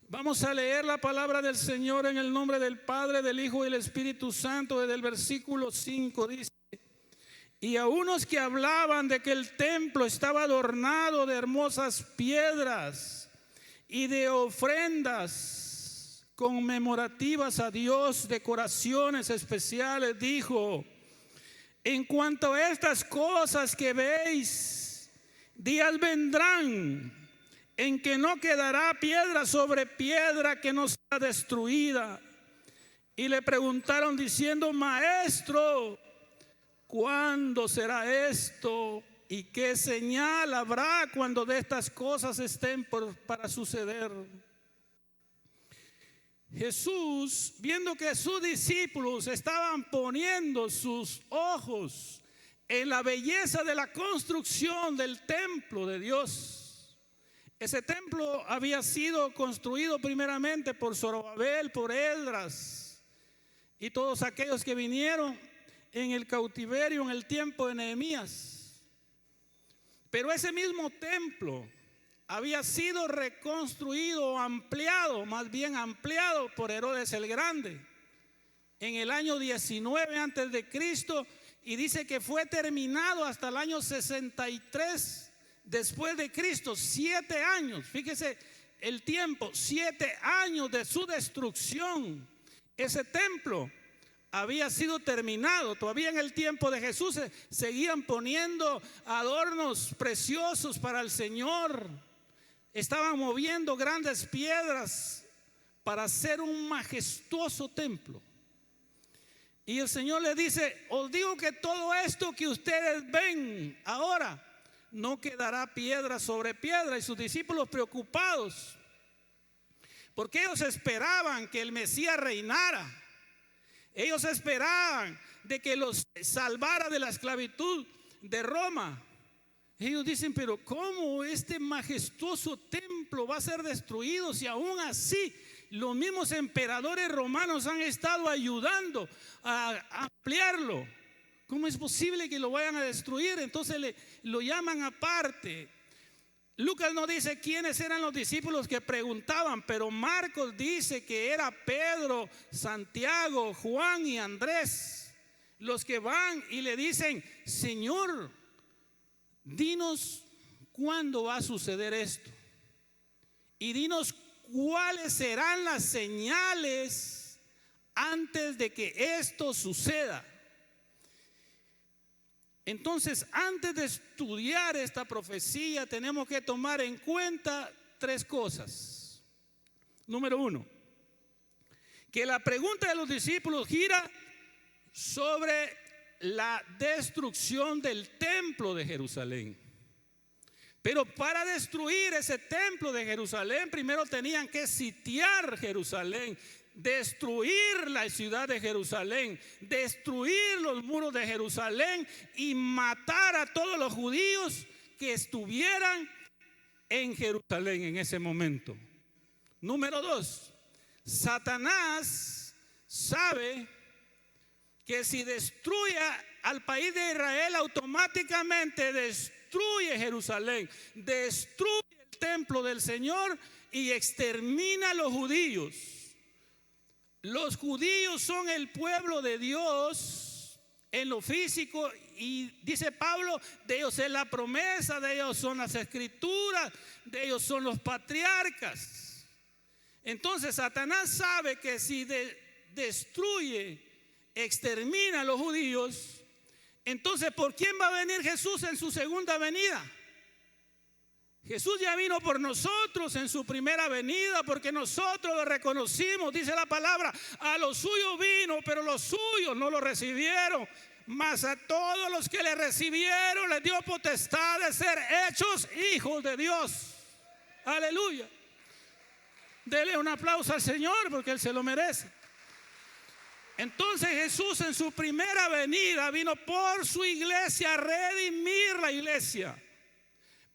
Vamos a leer la palabra del Señor en el nombre del Padre, del Hijo y del Espíritu Santo. Desde el versículo 5 dice: y a unos que hablaban de que el templo estaba adornado de hermosas piedras y de ofrendas conmemorativas a Dios, decoraciones especiales, dijo: en cuanto a estas cosas que veis, días vendrán en que no quedará piedra sobre piedra que no sea destruida. Y le preguntaron diciendo: Maestro, ¿cuándo será esto? ¿Y qué señal habrá cuando de estas cosas estén para suceder? Jesús, viendo que sus discípulos estaban poniendo sus ojos en la belleza de la construcción del templo de Dios. Ese templo había sido construido primeramente por Zorobabel, por Esdras y todos aquellos que vinieron en el cautiverio en el tiempo de Nehemías. Pero ese mismo templo había sido reconstruido, ampliado, más bien ampliado por Herodes el Grande en el año 19 antes de Cristo, y dice que fue terminado hasta el año 63 después de Cristo. 7 años, fíjese el tiempo, 7 años de su destrucción. Ese templo había sido terminado. Todavía en el tiempo de Jesús se seguían poniendo adornos preciosos para el Señor. Estaban moviendo grandes piedras para hacer un majestuoso templo. Y el Señor les dice: os digo que todo esto que ustedes ven ahora no quedará piedra sobre piedra. Y sus discípulos, preocupados, porque ellos esperaban que el Mesías reinara. Ellos esperaban de que los salvara de la esclavitud de Roma. Ellos dicen: pero ¿cómo este majestuoso templo va a ser destruido si aún así los mismos emperadores romanos han estado ayudando a ampliarlo? ¿Cómo es posible que lo vayan a destruir? Entonces lo llaman aparte. Lucas no dice quiénes eran los discípulos que preguntaban, pero Marcos dice que era Pedro, Santiago, Juan y Andrés los que van y le dicen: Señor, dinos cuándo va a suceder esto, y dinos cuáles serán las señales antes de que esto suceda. Entonces, antes de estudiar esta profecía, tenemos que tomar en cuenta 3 cosas. Número 1, que la pregunta de los discípulos gira sobre la destrucción del templo de Jerusalén. Pero para destruir ese templo de Jerusalén, primero tenían que sitiar Jerusalén, destruir la ciudad de Jerusalén, destruir los muros de Jerusalén y matar a todos los judíos que estuvieran en Jerusalén en ese momento. Número 2, Satanás sabe que si destruye al país de Israel, automáticamente destruye Jerusalén, destruye el templo del Señor y extermina a los judíos. Los judíos son el pueblo de Dios en lo físico, y dice Pablo, de ellos es la promesa, de ellos son las escrituras, de ellos son los patriarcas. Entonces Satanás sabe que si destruye, extermina a los judíos, entonces ¿por quién va a venir Jesús en su segunda venida? Jesús ya vino por nosotros en su primera venida, porque nosotros lo reconocimos. Dice la palabra: a los suyos vino, pero los suyos no lo recibieron. Mas a todos los que le recibieron les dio potestad de ser hechos hijos de Dios. Aleluya. Dele un aplauso al Señor, porque Él se lo merece. Entonces Jesús en su primera venida vino por su iglesia a redimir la iglesia.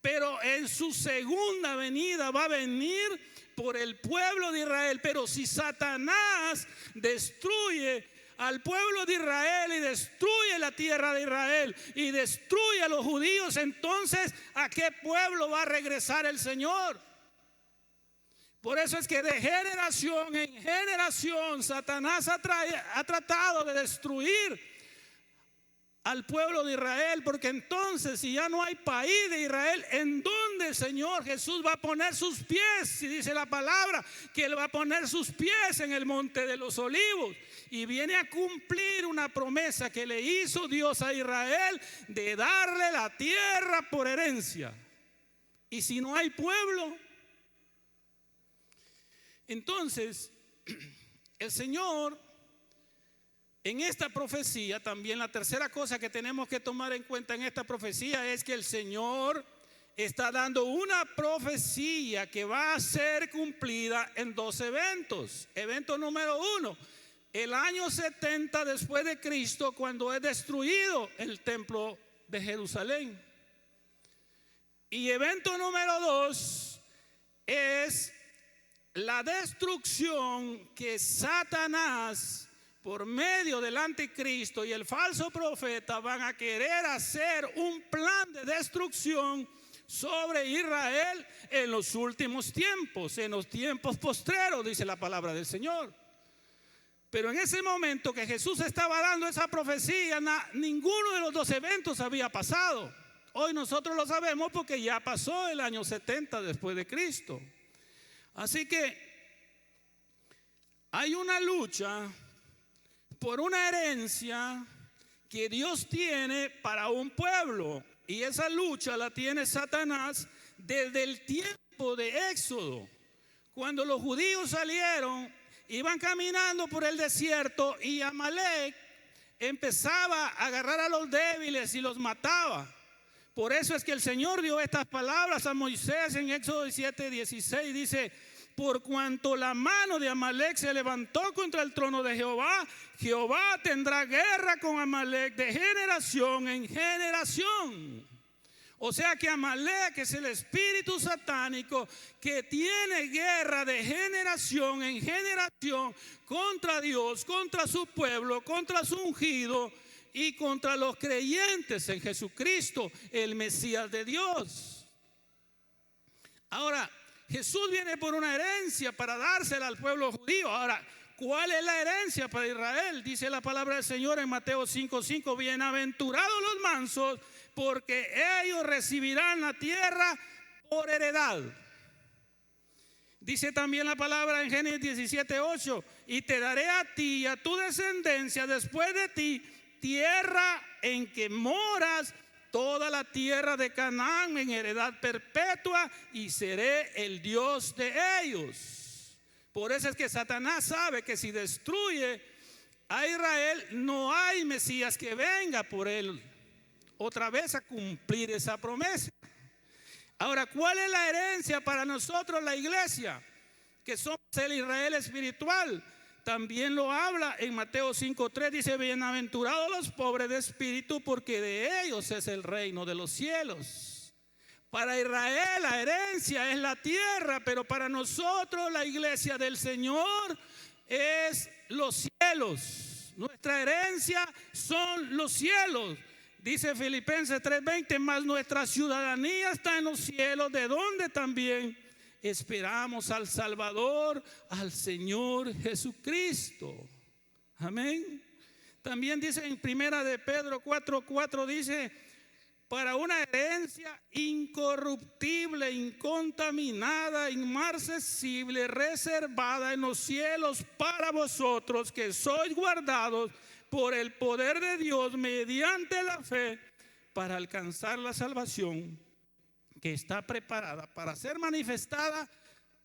Pero en su segunda venida va a venir por el pueblo de Israel. Pero si Satanás destruye al pueblo de Israel y destruye la tierra de Israel y destruye a los judíos, entonces ¿a qué pueblo va a regresar el Señor? Por eso es que de generación en generación Satanás ha tratado de destruir al pueblo de Israel, porque entonces si ya no hay país de Israel, ¿en dónde el Señor Jesús va a poner sus pies? Si dice la palabra que Él va a poner sus pies en el monte de los olivos, y viene a cumplir una promesa que le hizo Dios a Israel de darle la tierra por herencia. Y si no hay pueblo, entonces el Señor, en esta profecía, también la tercera cosa que tenemos que tomar en cuenta en esta profecía es que el Señor está dando una profecía que va a ser cumplida en dos eventos. Evento número 1, el año 70 después de Cristo, cuando es destruido el templo de Jerusalén. Y evento número 2 es la destrucción que Satanás, por medio del anticristo y el falso profeta, van a querer hacer un plan de destrucción sobre Israel en los últimos tiempos, en los tiempos postreros, dice la palabra del Señor. Pero en ese momento que Jesús estaba dando esa profecía, ninguno de los dos eventos había pasado. Hoy nosotros lo sabemos porque ya pasó el año 70 después de Cristo. Así que hay una lucha por una herencia que Dios tiene para un pueblo, y esa lucha la tiene Satanás desde el tiempo de Éxodo. Cuando los judíos salieron, iban caminando por el desierto y Amalek empezaba a agarrar a los débiles y los mataba. Por eso es que el Señor dio estas palabras a Moisés en Éxodo 7:16. Dice: por cuanto la mano de Amalek se levantó contra el trono de Jehová, Jehová tendrá guerra con Amalek de generación en generación. O sea que Amalek es el espíritu satánico que tiene guerra de generación en generación contra Dios, contra su pueblo, contra su ungido y contra los creyentes en Jesucristo, el Mesías de Dios. Ahora, Jesús viene por una herencia para dársela al pueblo judío. Ahora, ¿cuál es la herencia para Israel? Dice la palabra del Señor en Mateo 5:5: bienaventurados los mansos, porque ellos recibirán la tierra por heredad. Dice también la palabra en Génesis 17:8: y te daré a ti y a tu descendencia después de ti tierra en que moras, toda la tierra de Canaán en heredad perpetua, y seré el Dios de ellos. Por eso es que Satanás sabe que si destruye a Israel, no hay Mesías que venga por él otra vez a cumplir esa promesa. Ahora, ¿cuál es la herencia para nosotros, la iglesia, que somos el Israel espiritual? También lo habla en Mateo 5:3, dice: bienaventurados los pobres de espíritu, porque de ellos es el reino de los cielos. Para Israel la herencia es la tierra, pero para nosotros la iglesia del Señor es los cielos. Nuestra herencia son los cielos. Dice Filipenses 3:20: mas nuestra ciudadanía está en los cielos, de donde también esperamos al Salvador, al Señor Jesucristo. Amén. También dice en primera de Pedro 4:4, dice: para una herencia incorruptible, incontaminada, inmarcesible, reservada en los cielos para vosotros, que sois guardados por el poder de Dios mediante la fe, para alcanzar la salvación que está preparada para ser manifestada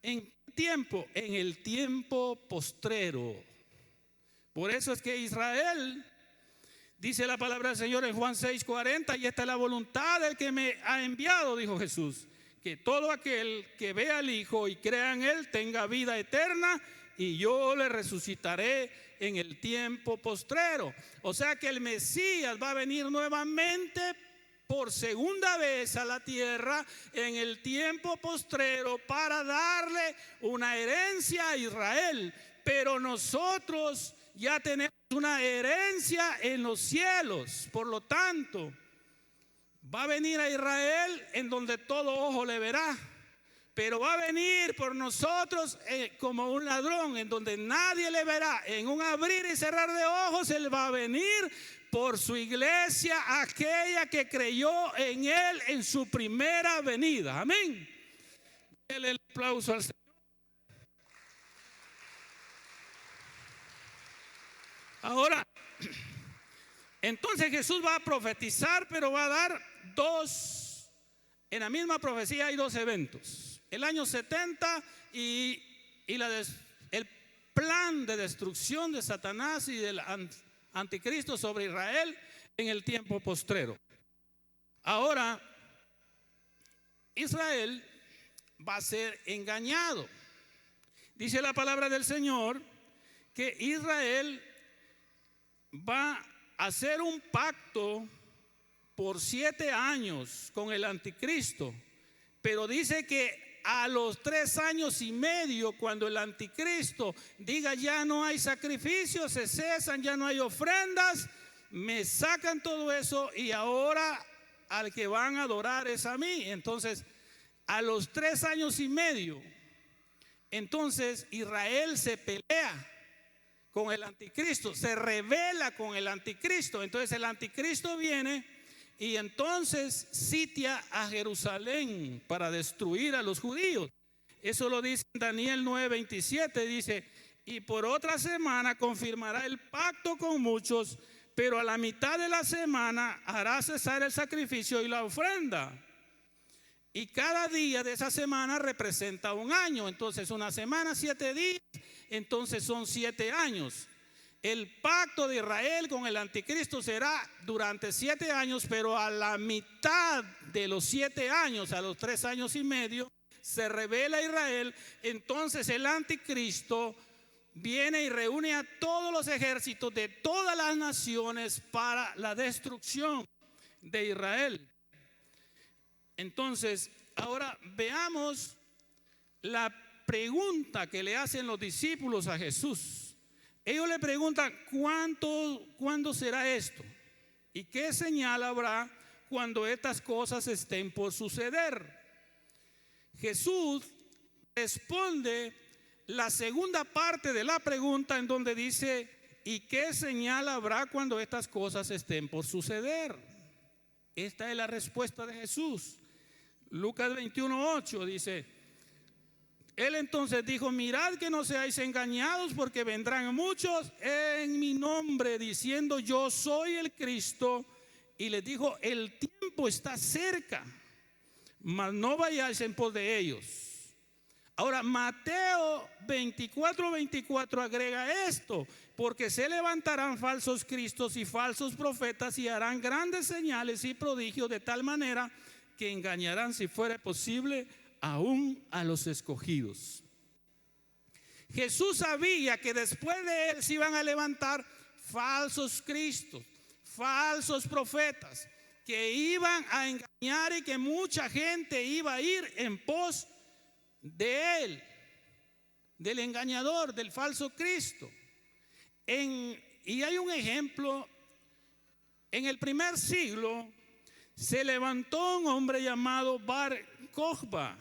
en tiempo, en el tiempo postrero. Por eso es que Israel, dice la palabra del Señor en Juan 6:40: y esta es la voluntad del que me ha enviado, dijo Jesús, que todo aquel que vea al Hijo y crea en Él tenga vida eterna, y yo le resucitaré en el tiempo postrero. O sea que el Mesías va a venir nuevamente por segunda vez a la tierra en el tiempo postrero para darle una herencia a Israel. Pero nosotros ya tenemos una herencia en los cielos. Por lo tanto, va a venir a Israel en donde todo ojo le verá. pero va a venir por nosotros como un ladrón, en donde nadie le verá. En un abrir y cerrar de ojos, Él va a venir por su iglesia, aquella que creyó en Él en su primera venida. Amén. Denle el aplauso al Señor. Ahora, entonces Jesús va a profetizar, pero va a dar dos, en la misma profecía hay dos eventos. El año 70 y el plan de destrucción de Satanás y del anticristo sobre Israel en el tiempo postrero. Ahora, Israel va a ser engañado. Dice la palabra del Señor que Israel va a hacer un pacto por 7 años con el anticristo, pero dice que a los 3 años y medio, cuando el anticristo diga ya no hay sacrificios, se cesan, ya no hay ofrendas, me sacan todo eso y ahora al que van a adorar es a mí. Entonces, a los 3 años y medio, entonces Israel se pelea con el anticristo, se rebela con el anticristo. Entonces el anticristo viene y entonces sitia a Jerusalén para destruir a los judíos. Eso lo dice Daniel 9:27, dice: y por otra semana confirmará el pacto con muchos, pero a la mitad de la semana hará cesar el sacrificio y la ofrenda. Y cada día de esa semana representa un año. Entonces una semana, 7 días, entonces son 7 años. El pacto de Israel con el anticristo será durante 7 años, pero a la mitad de los 7 años, a los 3 años y medio, se revela Israel. Entonces el anticristo viene y reúne a todos los ejércitos de todas las naciones para la destrucción de Israel. Entonces, ahora veamos la pregunta que le hacen los discípulos a Jesús. Ellos le preguntan: ¿cuándo será esto? ¿Y qué señal habrá cuando estas cosas estén por suceder? Jesús responde la segunda parte de la pregunta, en donde dice: ¿y qué señal habrá cuando estas cosas estén por suceder? Esta es la respuesta de Jesús. Lucas 21:8 dice: Él entonces dijo: mirad que no seáis engañados, porque vendrán muchos en mi nombre diciendo yo soy el Cristo, y les dijo: el tiempo está cerca, mas no vayáis en pos de ellos. Ahora Mateo 24:24 agrega esto: porque se levantarán falsos cristos y falsos profetas y harán grandes señales y prodigios, de tal manera que engañarán, si fuera posible, aún a los escogidos. Jesús sabía que después de él se iban a levantar falsos cristos, falsos profetas, que iban a engañar y que mucha gente iba a ir en pos de él, del engañador, del falso Cristo. Y hay un ejemplo: en el primer siglo se levantó un hombre llamado Bar Kokhba,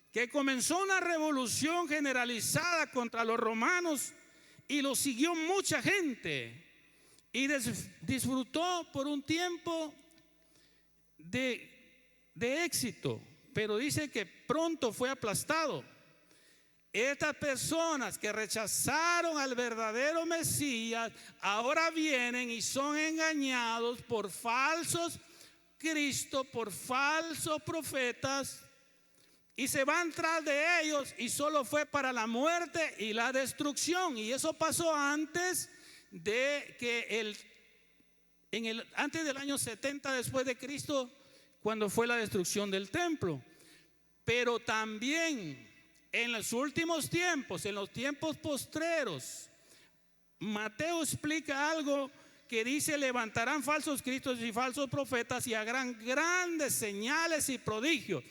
que comenzó una revolución generalizada contra los romanos, y lo siguió mucha gente, y disfrutó por un tiempo de éxito, pero dice que pronto fue aplastado. Estas personas que rechazaron al verdadero Mesías ahora vienen y son engañados por falsos cristos, por falsos profetas, y se van tras de ellos, y solo fue para la muerte y la destrucción. Y eso pasó antes de que antes del año 70 después de Cristo, cuando fue la destrucción del templo. Pero también en los últimos tiempos, en los tiempos postreros, Mateo explica algo que dice: levantarán falsos cristos y falsos profetas y harán grandes señales y prodigios.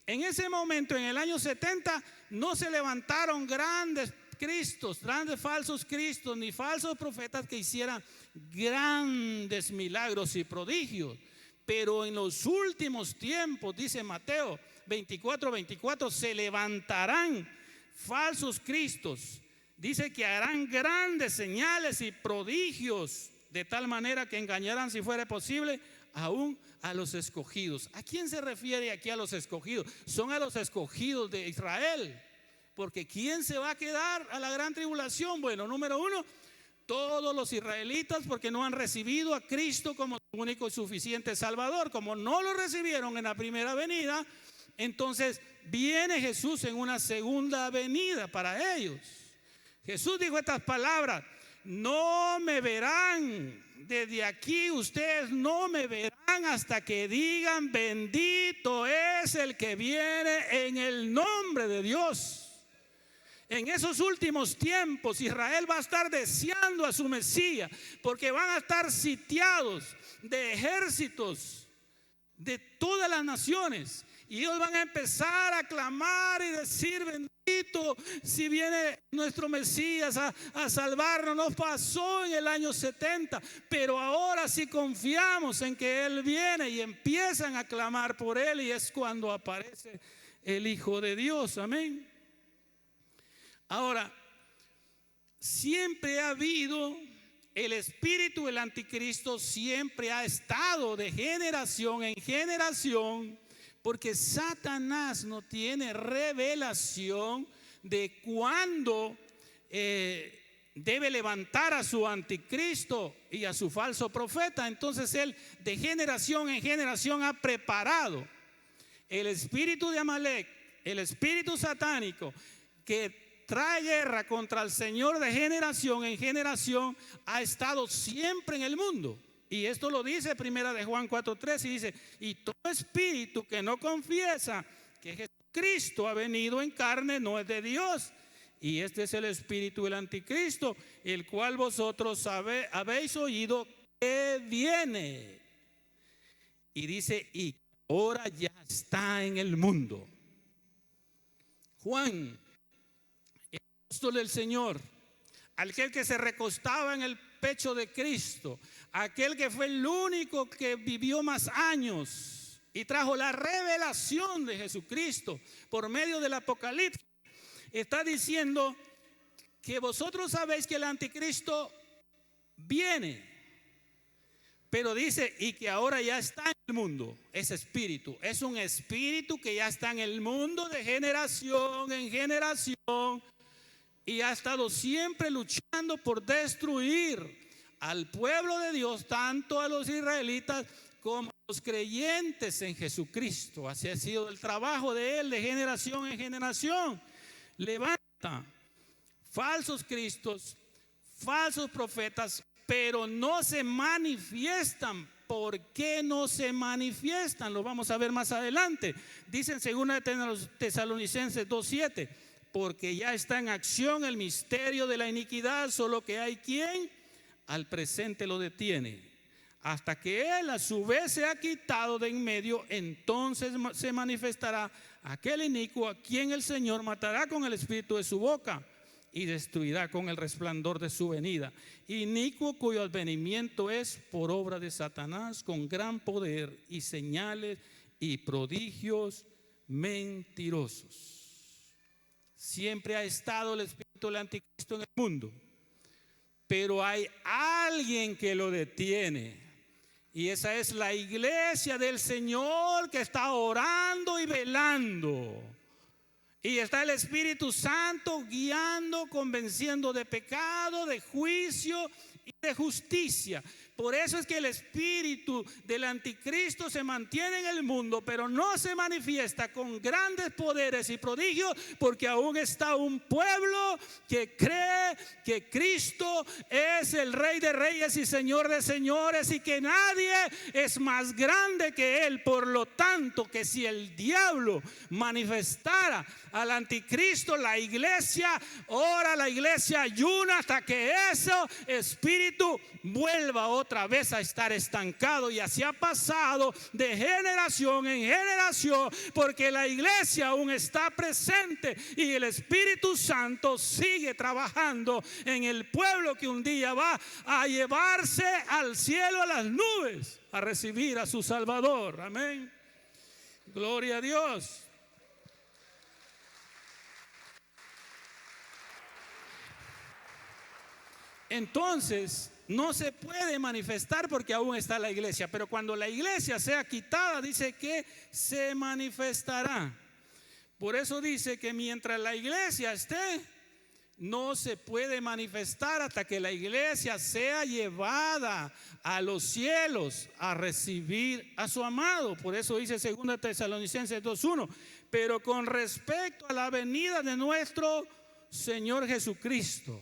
En ese momento, en el año 70, no se levantaron grandes cristos, grandes falsos cristos, ni falsos profetas que hicieran grandes milagros y prodigios. Pero en los últimos tiempos, dice Mateo, 24, se levantarán falsos cristos. Dice que harán grandes señales y prodigios, de tal manera que engañarán, si fuera posible, aún a los escogidos. ¿A quién se refiere aquí a los escogidos? Son a los escogidos de Israel. Porque ¿quién se va a quedar a la gran tribulación? Bueno, número uno, todos los israelitas, porque no han recibido a Cristo como su único y suficiente Salvador. Como no lo recibieron en la primera venida, entonces viene Jesús en una segunda venida para ellos. Jesús dijo estas palabras: no me verán, desde aquí ustedes no me verán hasta que digan bendito es el que viene en el nombre de Dios. En esos últimos tiempos Israel va a estar deseando a su Mesías, porque van a estar sitiados de ejércitos de todas las naciones, y ellos van a empezar a clamar y decir bendito si viene nuestro Mesías a salvarnos. Nos pasó en el año 70, pero ahora sí confiamos en que Él viene, y empiezan a clamar por Él, y es cuando aparece el Hijo de Dios. Amén. Ahora, siempre ha habido el espíritu del anticristo, siempre ha estado de generación en generación, porque Satanás no tiene revelación de cuándo debe levantar a su anticristo y a su falso profeta. Entonces él de generación en generación ha preparado el espíritu de Amalek, el espíritu satánico, que trae guerra contra el Señor de generación en generación. Ha estado siempre en el mundo. Y esto lo dice primera de Juan 4:3, y dice: y todo espíritu que no confiesa que Jesucristo ha venido en carne no es de Dios. Y este es el espíritu del anticristo, el cual vosotros habéis oído que viene. Y dice: y ahora ya está en el mundo. Juan, el apóstol del Señor, aquel que se recostaba en el pecho de Cristo, aquel que fue el único que vivió más años y trajo la revelación de Jesucristo por medio del Apocalipsis, está diciendo que vosotros sabéis que el anticristo viene, pero dice: y que ahora ya está en el mundo. Ese espíritu es un espíritu que ya está en el mundo de generación en generación, y ha estado siempre luchando por destruir al pueblo de Dios, tanto a los israelitas como a los creyentes en Jesucristo. Así ha sido el trabajo de él de generación en generación. Levanta falsos cristos, falsos profetas, pero no se manifiestan. ¿Por qué no se manifiestan? Lo vamos a ver más adelante. Dice en 2 Tesalonicenses 2:7: porque ya está en acción el misterio de la iniquidad, solo que hay quien al presente lo detiene. Hasta que él a su vez se ha quitado de en medio, entonces se manifestará aquel inicuo, a quien el Señor matará con el espíritu de su boca y destruirá con el resplandor de su venida. Inicuo cuyo advenimiento es por obra de Satanás, con gran poder y señales y prodigios mentirosos. Siempre ha estado el espíritu del anticristo en el mundo, pero hay alguien que lo detiene, y esa es la iglesia del Señor, que está orando y velando. Y está el Espíritu Santo guiando, convenciendo de pecado, de juicio y de justicia. Por eso es que el espíritu del anticristo se mantiene en el mundo, pero no se manifiesta con grandes poderes y prodigios, porque aún está un pueblo que cree que Cristo es el Rey de Reyes y Señor de Señores, y que nadie es más grande que Él. Por lo tanto, que si el diablo manifestara al anticristo, la iglesia ora, la iglesia ayuna hasta que ese espíritu vuelva otra vez a estar estancado. Y así ha pasado de generación en generación, porque la iglesia aún está presente y el Espíritu Santo sigue trabajando en el pueblo que un día va a llevarse al cielo, a las nubes, a recibir a su Salvador. Amén. Gloria a Dios. entonces no se puede manifestar porque aún está la iglesia. Pero cuando la iglesia sea quitada, dice que se manifestará. Por eso dice que mientras la iglesia esté, no se puede manifestar hasta que la iglesia sea llevada a los cielos a recibir a su amado. Por eso dice 2 Tesalonicenses 2:1. Pero con respecto a la venida de nuestro Señor Jesucristo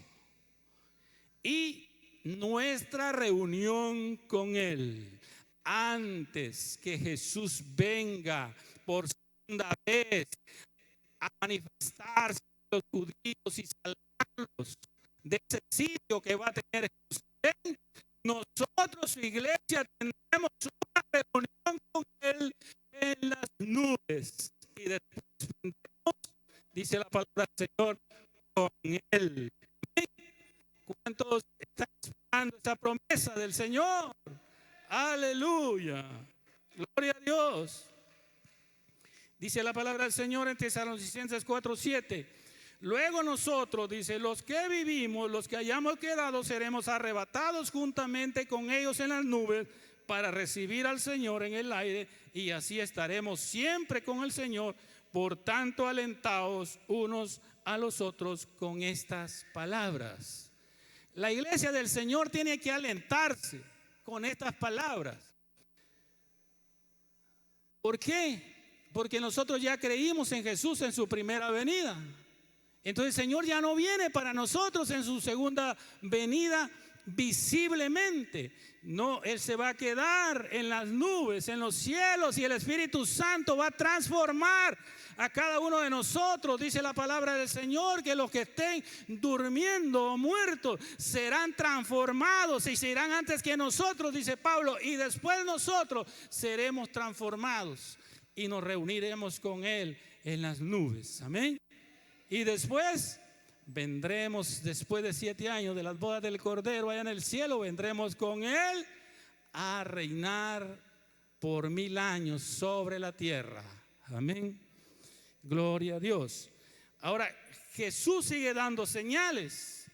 y nuestra reunión con Él, antes que Jesús venga por segunda vez a manifestarse a los judíos y salvarlos de ese sitio que va a tener Jerusalén, nosotros, su iglesia, tendremos una reunión con Él en las nubes y después vendremos, dice la palabra del Señor, con Él. ¿Cuántos están esperando esa promesa del Señor? Aleluya, gloria a Dios. Dice la palabra del Señor en Tesalonicenses 4:7. Luego nosotros, dice, los que vivimos, los que hayamos quedado, seremos arrebatados juntamente con ellos en las nubes para recibir al Señor en el aire, y así estaremos siempre con el Señor. Por tanto, alentaos unos a los otros con estas palabras. La iglesia del Señor tiene que alentarse con estas palabras. ¿Por qué? Porque nosotros ya creímos en Jesús en su primera venida. Entonces el Señor ya no viene para nosotros en su segunda venida visiblemente. No, Él se va a quedar en las nubes, en los cielos, y el Espíritu Santo va a transformar a cada uno de nosotros. Dice la palabra del Señor que los que estén durmiendo o muertos serán transformados y se irán antes que nosotros, dice Pablo, y después nosotros seremos transformados y nos reuniremos con Él en las nubes. Amén. Y después vendremos, después de 7 años de las bodas del Cordero allá en el cielo, vendremos con Él a reinar por 1000 años sobre la tierra. Amén. Gloria a Dios. Ahora, Jesús sigue dando señales.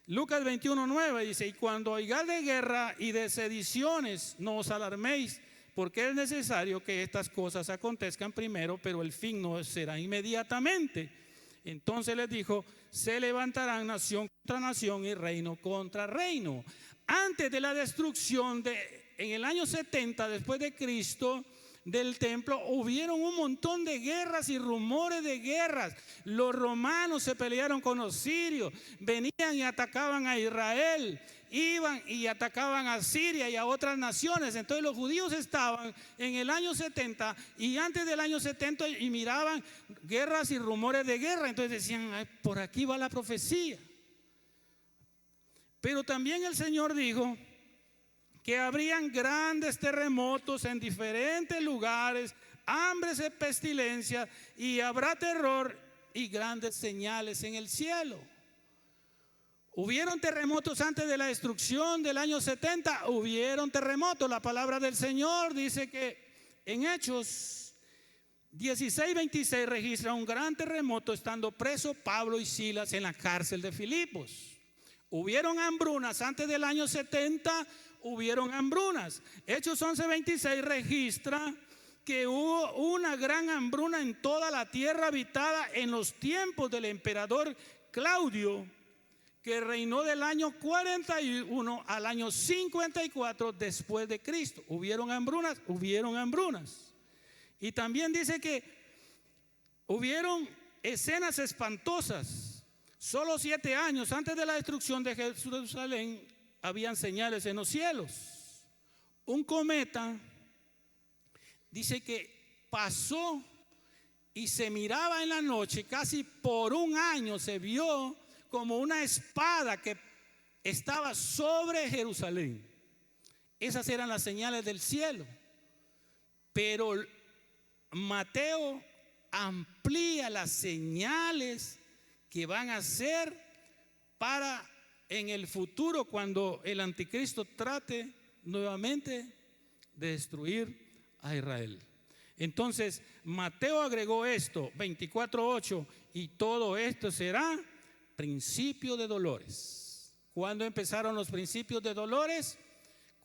Lucas 21:9 dice: y cuando oigáis de guerra y de sediciones, no os alarméis, porque es necesario que estas cosas acontezcan primero, pero el fin no será inmediatamente. Entonces les dijo: se levantarán nación contra nación y reino contra reino. Antes de la destrucción en el año 70 después de Cristo del templo, hubieron un montón de guerras y rumores de guerras. Los romanos se pelearon con los sirios, venían y atacaban a Israel, iban y atacaban a Siria y a otras naciones. Entonces los judíos estaban en el año 70 y antes del año 70 y miraban guerras y rumores de guerra. Entonces decían: ay, por aquí va la profecía. Pero también el Señor dijo que habrían grandes terremotos en diferentes lugares, hambres y pestilencias, y habrá terror y grandes señales en el cielo. Hubieron terremotos antes de la destrucción del año 70, hubieron terremotos. La palabra del Señor dice que en Hechos 16:26 registra un gran terremoto estando preso Pablo y Silas en la cárcel de Filipos. Hubieron hambrunas antes del año 70, hubieron hambrunas. Hechos 11:26 registra que hubo una gran hambruna en toda la tierra habitada en los tiempos del emperador Claudio, que reinó del año 41 al año 54 después de Cristo. Hubieron hambrunas, hubieron hambrunas. Y también dice que hubieron escenas espantosas. Solo 7 años antes de la destrucción de Jerusalén habían señales en los cielos. Un cometa dice que pasó y se miraba en la noche, casi por un año se vio como una espada que estaba sobre Jerusalén. Esas eran las señales del cielo. Pero Mateo amplía las señales que van a ser para en el futuro, cuando el anticristo trate nuevamente de destruir a Israel. Entonces Mateo agregó esto, 24:8, y todo esto será principio de dolores. ¿Cuándo empezaron los principios de dolores?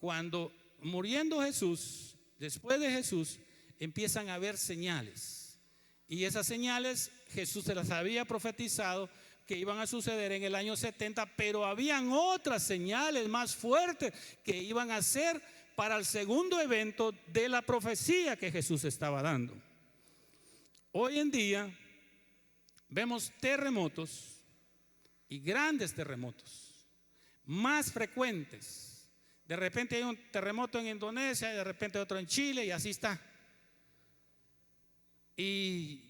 Cuando muriendo Jesús, después de Jesús, empiezan a haber señales. Y esas señales Jesús se las había profetizado que iban a suceder en el año 70, pero habían otras señales más fuertes que iban a ser para el segundo evento de la profecía que Jesús estaba dando. Hoy en día vemos terremotos y grandes terremotos, más frecuentes. De repente hay un terremoto en Indonesia, de repente otro en Chile y así está. Y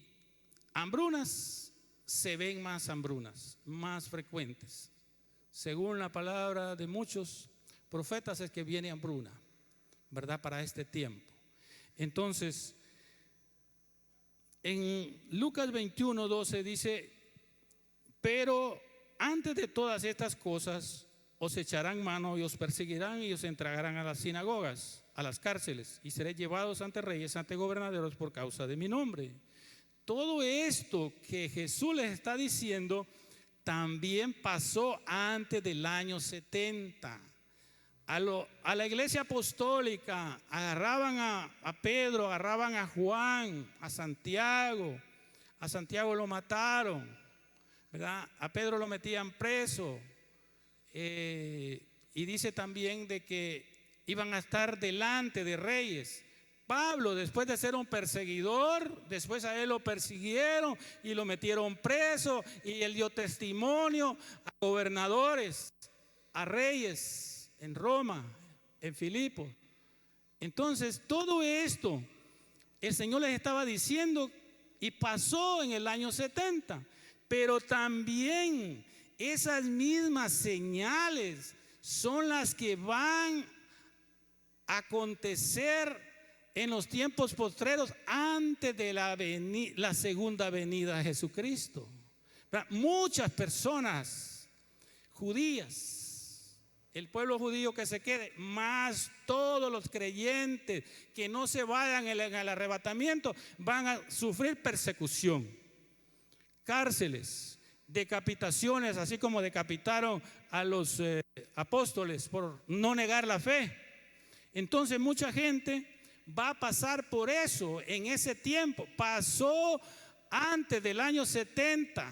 hambrunas, se ven más hambrunas, más frecuentes. Según la palabra de muchos profetas es que viene hambruna, ¿verdad? Para este tiempo. Entonces, en Lucas 21:12 dice: pero antes de todas estas cosas os echarán mano y os perseguirán y os entregarán a las sinagogas, a las cárceles, y seréis llevados ante reyes, ante gobernadores por causa de mi nombre. Todo esto que Jesús les está diciendo también pasó antes del año 70. A la iglesia apostólica agarraban a Pedro, agarraban a Juan, a Santiago. A Santiago lo mataron, ¿verdad? A Pedro lo metían preso. Y dice también de que iban a estar delante de reyes. Pablo, después de ser un perseguidor, después a él lo persiguieron y lo metieron preso, y él dio testimonio a gobernadores, a reyes en Roma, en Filipos. Entonces, todo esto el Señor les estaba diciendo y pasó en el año 70, pero también esas mismas señales son las que van a acontecer en los tiempos postreros antes de la segunda venida de Jesucristo. Muchas personas judías, el pueblo judío que se quede, más todos los creyentes que no se vayan en el arrebatamiento, van a sufrir persecución, cárceles, decapitaciones, así como decapitaron a los apóstoles por no negar la fe. Entonces mucha gente va a pasar por eso en ese tiempo. Pasó antes del año 70,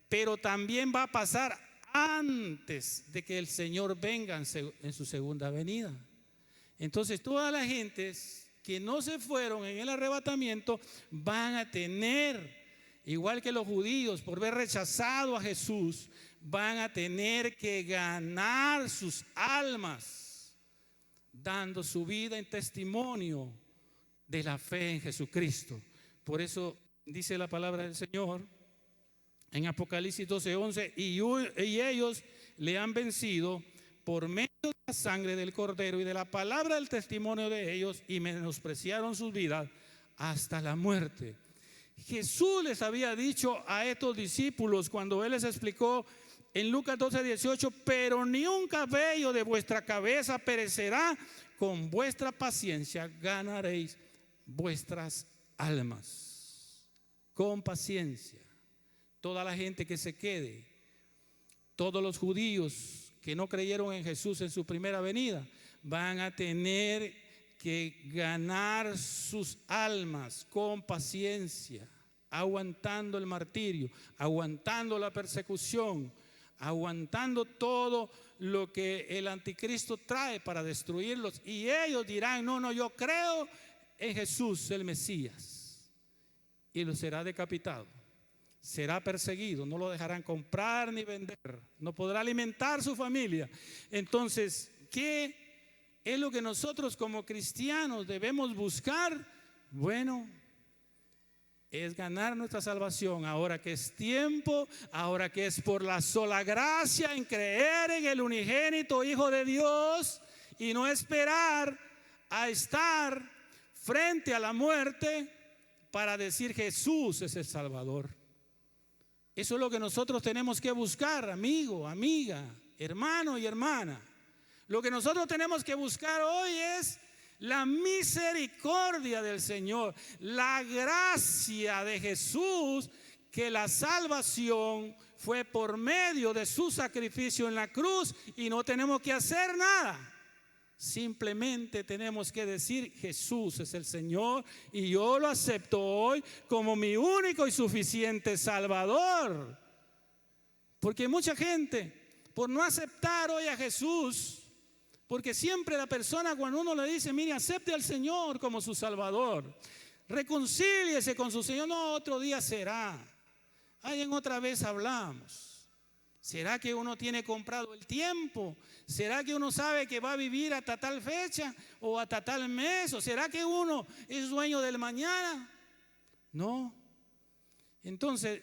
pero también va a pasar antes de que el Señor venga en su segunda venida. Entonces todas las gentes que no se fueron en el arrebatamiento van a tener, igual que los judíos, por haber rechazado a Jesús, van a tener que ganar sus almas, dando su vida en testimonio de la fe en Jesucristo. Por eso dice la palabra del Señor en Apocalipsis 12:11: y ellos le han vencido por medio de la sangre del Cordero y de la palabra del testimonio de ellos, y menospreciaron sus vidas hasta la muerte. Jesús les había dicho a estos discípulos cuando Él les explicó en Lucas 12:18: pero ni un cabello de vuestra cabeza perecerá, con vuestra paciencia ganaréis vuestras almas. Con paciencia. Toda la gente que se quede, todos los judíos que no creyeron en Jesús en su primera venida, van a tener que ganar sus almas con paciencia, aguantando el martirio, aguantando la persecución, aguantando todo lo que el anticristo trae para destruirlos. Y ellos dirán: no, yo creo en Jesús el Mesías, y lo será decapitado, será perseguido, no lo dejarán comprar ni vender, no podrá alimentar su familia. Entonces, ¿qué es lo que nosotros como cristianos debemos buscar? Bueno, es ganar nuestra salvación ahora que es tiempo, ahora que es por la sola gracia en creer en el unigénito Hijo de Dios, y no esperar a estar frente a la muerte para decir Jesús es el Salvador. Eso es lo que nosotros tenemos que buscar, amigo, amiga, hermano y hermana. Lo que nosotros tenemos que buscar hoy es la misericordia del Señor, la gracia de Jesús que la salvación fue por medio de su sacrificio en la cruz y no tenemos que hacer nada. Simplemente tenemos que decir: Jesús es el Señor y yo lo acepto hoy como mi único y suficiente Salvador. Porque mucha gente, por no aceptar hoy a Jesús, porque siempre la persona, cuando uno le dice: mire, acepte al Señor como su Salvador, reconcíliese con su Señor, no, otro día será, ahí en otra vez hablamos. ¿Será que uno tiene comprado el tiempo? ¿Será que uno sabe que va a vivir hasta tal fecha o hasta tal mes? ¿O será que uno es dueño del mañana? No. Entonces,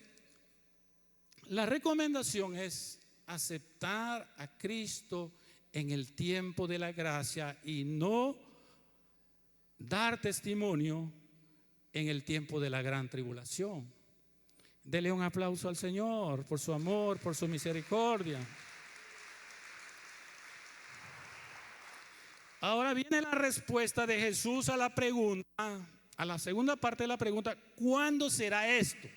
la recomendación es aceptar a Cristo en el tiempo de la gracia y no dar testimonio en el tiempo de la gran tribulación. Dele un aplauso al Señor por su amor, por su misericordia. Ahora viene la respuesta de Jesús a la pregunta, a la segunda parte de la pregunta: ¿cuándo será esto?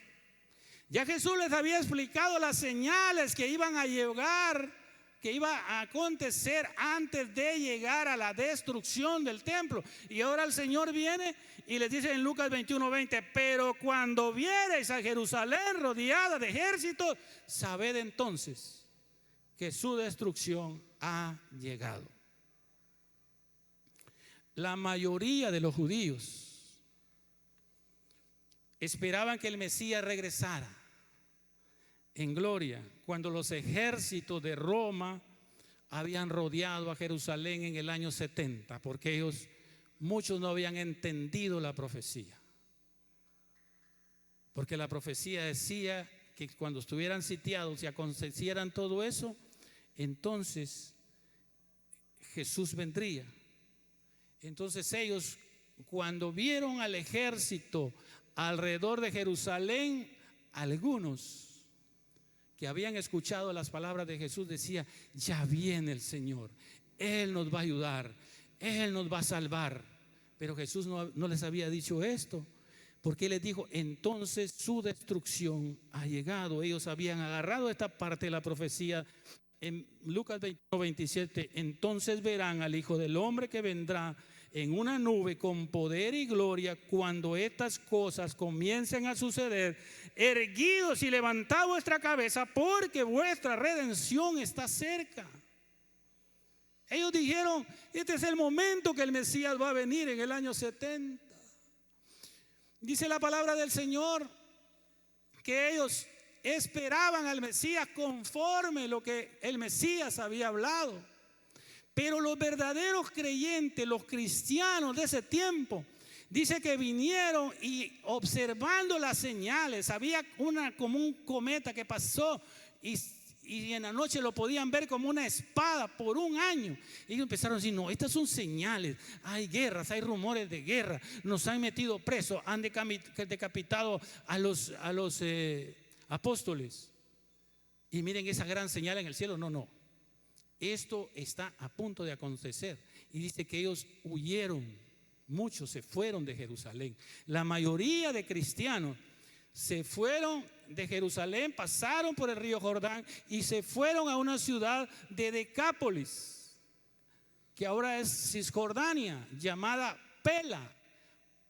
Ya Jesús les había explicado las señales que iban a llegar, que iba a acontecer antes de llegar a la destrucción del templo. Y ahora el Señor viene y les dice en Lucas 21:20: pero cuando viereis a Jerusalén rodeada de ejércitos, sabed entonces que su destrucción ha llegado. La mayoría de los judíos esperaban que el Mesías regresara en gloria, cuando los ejércitos de Roma habían rodeado a Jerusalén en el año 70, porque muchos no habían entendido la profecía. Porque la profecía decía que cuando estuvieran sitiados y acontecieran todo eso, entonces Jesús vendría. Entonces ellos, cuando vieron al ejército alrededor de Jerusalén, algunos que habían escuchado las palabras de Jesús decían: ya viene el Señor, Él nos va a ayudar, Él nos va a salvar. Pero Jesús no les había dicho esto, porque les dijo: entonces su destrucción ha llegado. Ellos habían agarrado esta parte de la profecía en Lucas 21:27: entonces verán al Hijo del Hombre que vendrá en una nube con poder y gloria. Cuando estas cosas comiencen a suceder, erguidos y levantad vuestra cabeza, porque vuestra redención está cerca. Ellos dijeron: este es el momento que el Mesías va a venir en el año 70. Dice la palabra del Señor que ellos esperaban al Mesías conforme lo que el Mesías había hablado. Pero los verdaderos creyentes, los cristianos de ese tiempo, dice que vinieron y observando las señales, había como un cometa que pasó y en la noche lo podían ver como una espada por un año. Y ellos empezaron a decir: no, estas son señales, hay guerras, hay rumores de guerra, nos han metido presos, han decapitado a los apóstoles. Y miren esa gran señal en el cielo. No, esto está a punto de acontecer. Y dice que ellos huyeron, muchos se fueron de Jerusalén. La mayoría de cristianos se fueron de Jerusalén, pasaron por el río Jordán y se fueron a una ciudad de Decápolis, que ahora es Cisjordania, llamada Pela.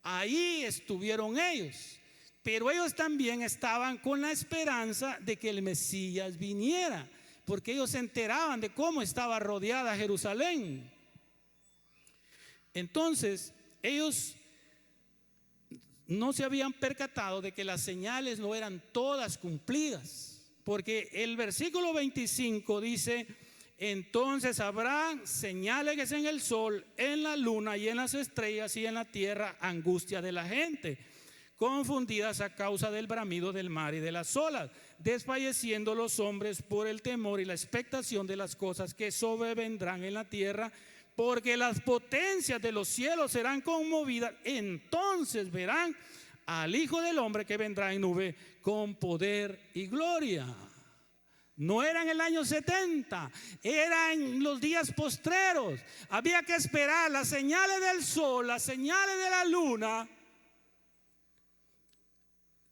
Ahí estuvieron ellos. Pero ellos también estaban con la esperanza de que el Mesías viniera, porque ellos se enteraban de cómo estaba rodeada Jerusalén. Entonces ellos no se habían percatado de que las señales no eran todas cumplidas, porque el versículo 25 dice: entonces habrá señales en el sol, en la luna y en las estrellas, y en la tierra angustia de la gente, confundidas a causa del bramido del mar y de las olas, desfalleciendo los hombres por el temor y la expectación de las cosas que sobrevendrán en la tierra, porque las potencias de los cielos serán conmovidas. Entonces verán al Hijo del Hombre que vendrá en nube con poder y gloria. No era en el año 70, era en los días postreros. Había que esperar las señales del sol, las señales de la luna,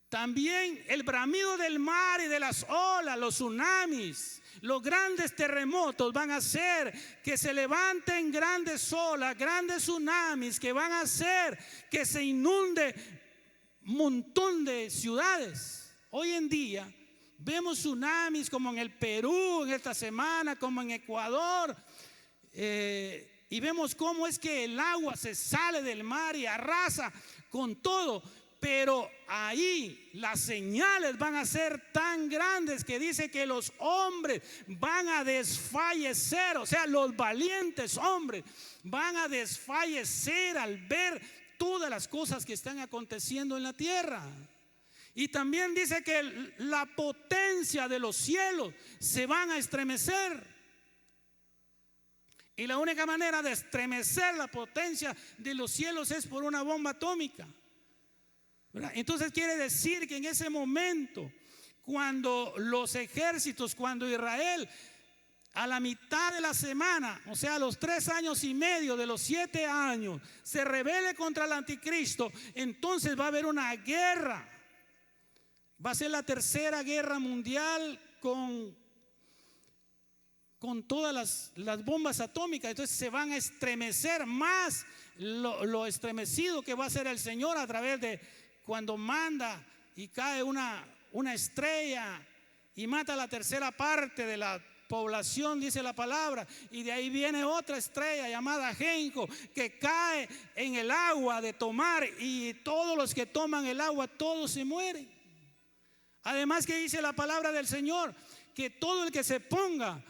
También el bramido del mar y de las olas, los tsunamis, los grandes terremotos van a hacer que se levanten grandes olas, grandes tsunamis que van a hacer que se inunde un montón de ciudades. Hoy en día vemos tsunamis como en el Perú en esta semana, como en Ecuador, y vemos cómo es que el agua se sale del mar y arrasa con todo. Pero ahí las señales van a ser tan grandes que dice que los hombres van a desfallecer. O sea, los valientes hombres van a desfallecer al ver todas las cosas que están aconteciendo en la tierra. Y también dice que la potencia de los cielos se van a estremecer. Y la única manera de estremecer la potencia de los cielos es por una bomba atómica. Entonces quiere decir que en ese momento, cuando los ejércitos, cuando Israel a la mitad de la semana, o sea, a los 3 años y medio de los 7 años, se rebele contra el anticristo, entonces va a haber una guerra. Va a ser la tercera guerra mundial con todas las bombas atómicas. Entonces se van a estremecer más lo estremecido que va a ser el Señor a través de cuando manda y cae una estrella y mata la tercera parte de la población, dice la palabra, y de ahí viene otra estrella llamada Genco que cae en el agua de tomar, y todos los que toman el agua, todos se mueren. Además que dice la palabra del Señor que todo el que se ponga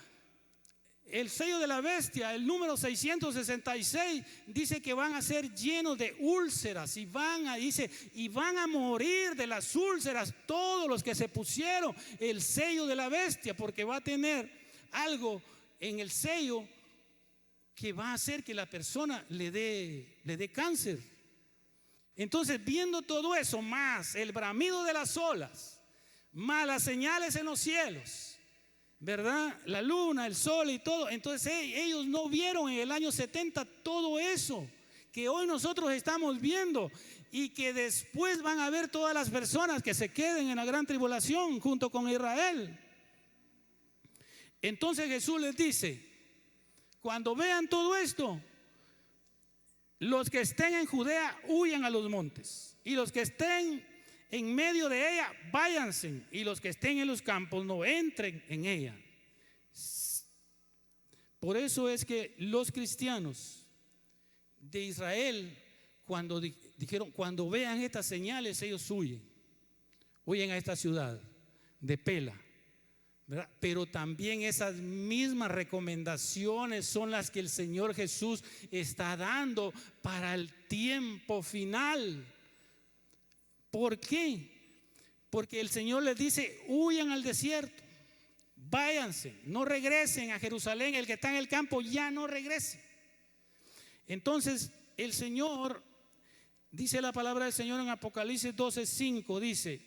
el sello de la bestia, el número 666, dice que van a ser llenos de úlceras y van a morir de las úlceras todos los que se pusieron el sello de la bestia, porque va a tener algo en el sello que va a hacer que la persona le dé cáncer. Entonces, viendo todo eso, más el bramido de las olas, más las señales en los cielos, ¿verdad? La luna, el sol y todo. Entonces ellos no vieron en el año 70 todo eso que hoy nosotros estamos viendo, y que después van a ver todas las personas que se queden en la gran tribulación junto con Israel. Entonces Jesús les dice: cuando vean todo esto, los que estén en Judea huyan a los montes, y los que estén en medio de ella váyanse, y los que estén en los campos no entren en ella. Por eso es que los cristianos de Israel, cuando dijeron, cuando vean estas señales, ellos huyen a esta ciudad de Pela, ¿verdad? Pero también esas mismas recomendaciones son las que el Señor Jesús está dando para el tiempo final. ¿Por qué? Porque el Señor les dice: huyan al desierto, váyanse, no regresen a Jerusalén. El que está en el campo ya no regrese. Entonces el Señor, dice la palabra del Señor en Apocalipsis 12:5, dice: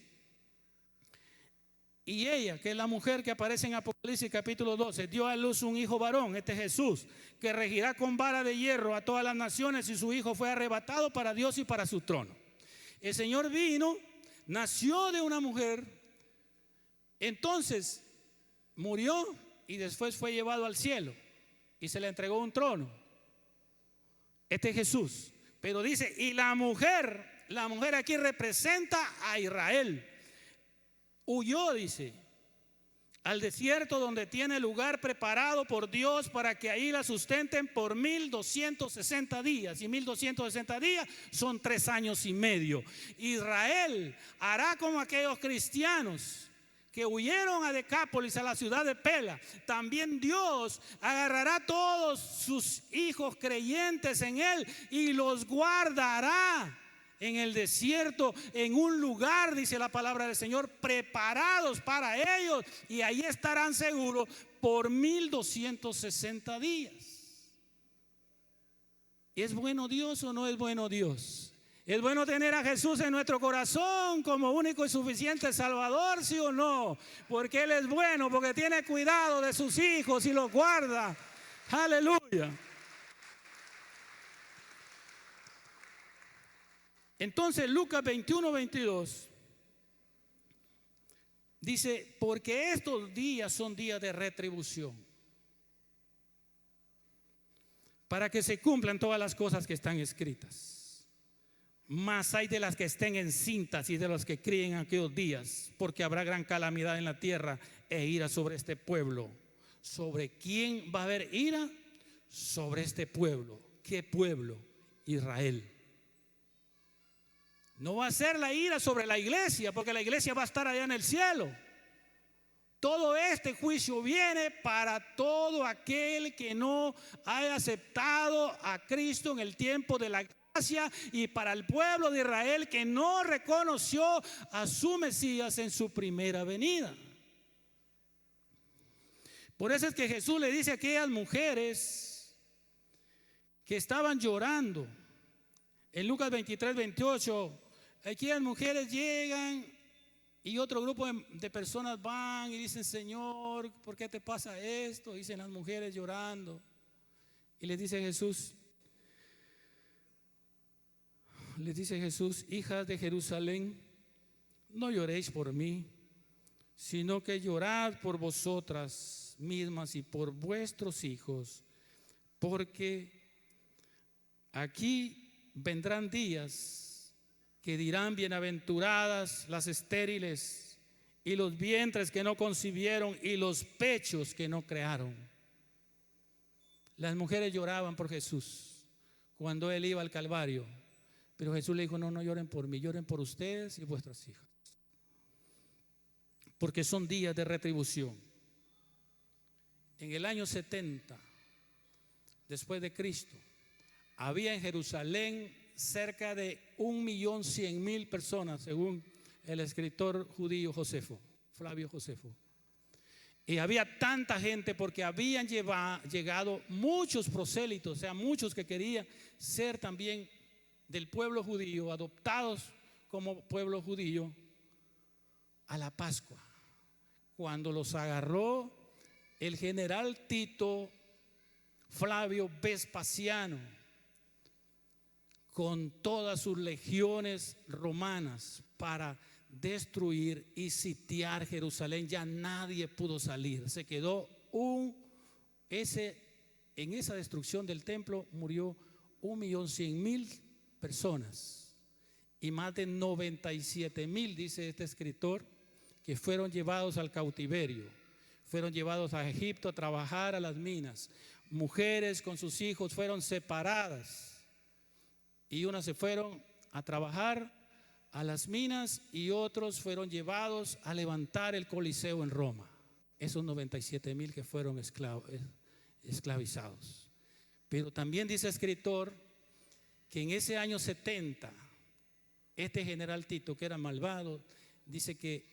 y ella, que es la mujer que aparece en Apocalipsis capítulo 12, dio a luz un hijo varón, este Jesús, que regirá con vara de hierro a todas las naciones, y su hijo fue arrebatado para Dios y para su trono. El Señor vino, nació de una mujer, entonces murió y después fue llevado al cielo y se le entregó un trono. Este es Jesús. Pero dice, y la mujer aquí representa a Israel. Huyó, dice, al desierto, donde tiene lugar preparado por Dios para que ahí la sustenten por 1260 días. Y 1260 días son 3 años y medio. Israel hará como aquellos cristianos que huyeron a Decápolis, a la ciudad de Pela. También Dios agarrará a todos sus hijos creyentes en Él y los guardará en el desierto, en un lugar, dice la palabra del Señor, preparados para ellos, y ahí estarán seguros por 1260 días. ¿Es bueno Dios o no es bueno Dios? ¿Es bueno tener a Jesús en nuestro corazón como único y suficiente Salvador, sí o no? Porque Él es bueno, porque tiene cuidado de sus hijos y los guarda. Aleluya. Entonces Lucas 21:22 Dice, porque estos días son días de retribución, para que se cumplan todas las cosas que están escritas. Mas hay de las que estén encintas y de los que críen aquellos días, porque habrá gran calamidad en la tierra e ira sobre este pueblo. ¿Sobre quién va a haber ira? Sobre este pueblo. ¿Qué pueblo? Israel. No va a ser la ira sobre la iglesia, porque la iglesia va a estar allá en el cielo. Todo este juicio viene para todo aquel que no haya aceptado a Cristo en el tiempo de la gracia, y para el pueblo de Israel que no reconoció a su Mesías en su primera venida. Por eso es que Jesús le dice a aquellas mujeres que estaban llorando en Lucas 23:28, aquellas mujeres llegan y otro grupo de personas van y dicen: Señor, ¿por qué te pasa esto? Dicen las mujeres llorando. Y les dice Jesús, hijas de Jerusalén, no lloréis por mí, sino que llorad por vosotras mismas y por vuestros hijos, porque aquí vendrán días que dirán: bienaventuradas las estériles y los vientres que no concibieron y los pechos que no crearon. Las mujeres lloraban por Jesús cuando Él iba al Calvario, pero Jesús le dijo: no lloren por mí, lloren por ustedes y vuestras hijas, porque son días de retribución. En el año 70 después de Cristo había en Jerusalén cerca de 1.100.000 personas, según el escritor judío Josefo, Flavio Josefo. Y había tanta gente porque habían llegado muchos prosélitos, o sea, muchos que querían ser también del pueblo judío, adoptados como pueblo judío, a la Pascua, cuando los agarró el general Tito Flavio Vespasiano con todas sus legiones romanas para destruir y sitiar Jerusalén. Ya nadie pudo salir. Se quedó en esa destrucción del templo murió 1.100.000 personas, y más de 97.000, dice este escritor, que fueron llevados al cautiverio, fueron llevados a Egipto a trabajar a las minas. Mujeres con sus hijos fueron separadas, y unas se fueron a trabajar a las minas y otros fueron llevados a levantar el Coliseo en Roma. Esos 97.000 que fueron esclavizados. Pero también dice el escritor que en ese año 70 este general Tito, que era malvado, dice que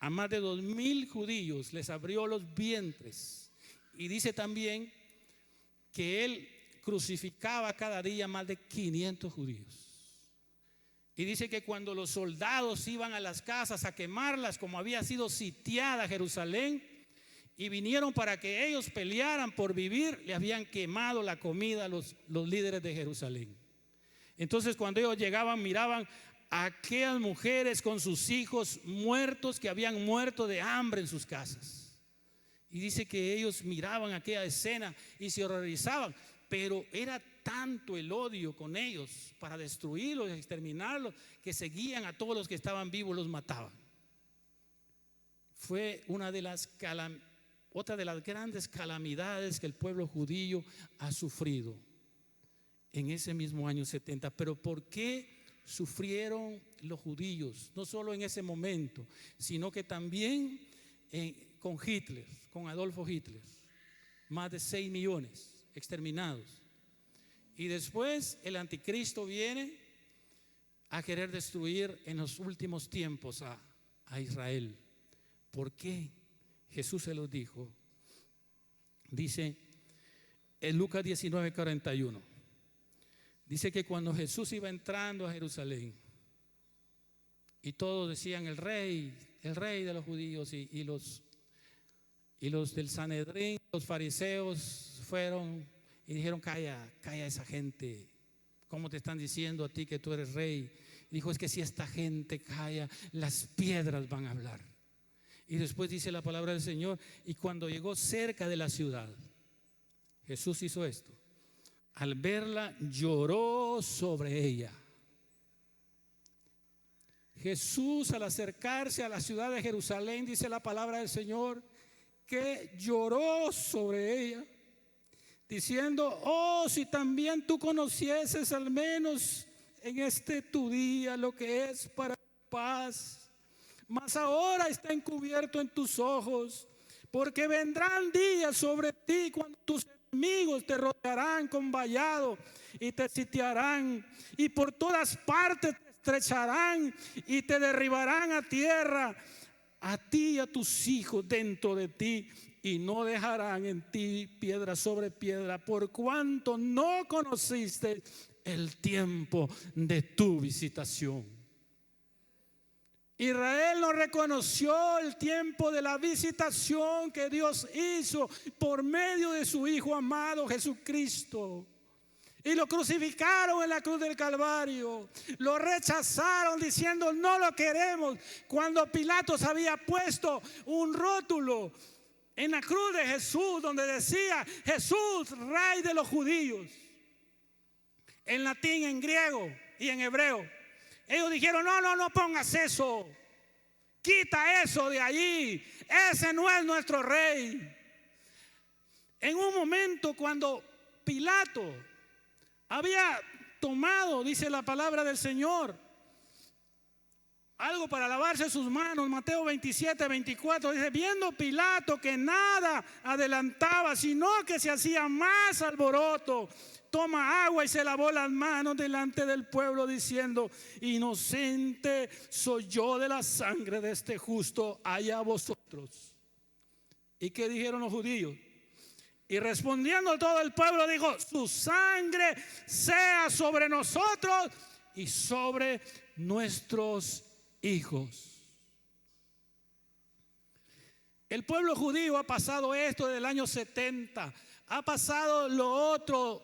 a más de 2.000 judíos les abrió los vientres, y dice también que él crucificaba cada día más de 500 judíos. Y dice que cuando los soldados iban a las casas a quemarlas, como había sido sitiada Jerusalén, y vinieron para que ellos pelearan por vivir, le habían quemado la comida a los líderes de Jerusalén. Entonces cuando ellos llegaban, miraban a aquellas mujeres con sus hijos muertos, que habían muerto de hambre en sus casas. Y dice que ellos miraban aquella escena y se horrorizaban, pero era tanto el odio con ellos para destruirlos, exterminarlos, que seguían a todos los que estaban vivos, los mataban. Fue otra de las grandes calamidades que el pueblo judío ha sufrido en ese mismo año 70. Pero ¿por qué sufrieron los judíos? No solo en ese momento, sino que también con Hitler, con Adolfo Hitler, más de 6 millones exterminados. Y después el anticristo viene a querer destruir en los últimos tiempos a Israel. ¿Por qué? Jesús se los dijo. Dice en Lucas 19:41, dice que cuando Jesús iba entrando a Jerusalén y todos decían: el rey de los judíos, y los del Sanedrín, los fariseos, fueron y dijeron: calla esa gente, ¿cómo te están diciendo a ti que tú eres rey? Y dijo: es que si esta gente calla, las piedras van a hablar. Y después dice la palabra del Señor, y cuando llegó cerca de la ciudad, Jesús hizo esto. Al verla, lloró sobre ella. Jesús, al acercarse a la ciudad de Jerusalén, dice la palabra del Señor, que lloró sobre ella, diciendo: oh, si también tú conocieses al menos en este tu día lo que es para tu paz, mas ahora está encubierto en tus ojos, porque vendrán días sobre ti cuando tus enemigos te rodearán con vallado y te sitiarán, y por todas partes te estrecharán y te derribarán a tierra, a ti y a tus hijos dentro de ti, y no dejarán en ti piedra sobre piedra, por cuanto no conociste el tiempo de tu visitación. Israel no reconoció el tiempo de la visitación que Dios hizo por medio de su Hijo amado Jesucristo. Y lo crucificaron en la cruz del Calvario. Lo rechazaron diciendo: no lo queremos. Cuando Pilatos había puesto un rótulo en la cruz de Jesús donde decía: Jesús, Rey de los judíos, en latín, en griego y en hebreo. Ellos dijeron: no pongas eso, quita eso de allí, ese no es nuestro rey. En un momento cuando Pilato había tomado, dice la palabra del Señor, algo para lavarse sus manos, Mateo 27, 24, dice: viendo Pilato que nada adelantaba, sino que se hacía más alboroto, toma agua y se lavó las manos delante del pueblo, diciendo: inocente soy yo de la sangre de este justo, allá vosotros. ¿Y qué dijeron los judíos? Y respondiendo todo el pueblo dijo: su sangre sea sobre nosotros y sobre nuestros hijos. El pueblo judío ha pasado esto desde el año 70, ha pasado lo otro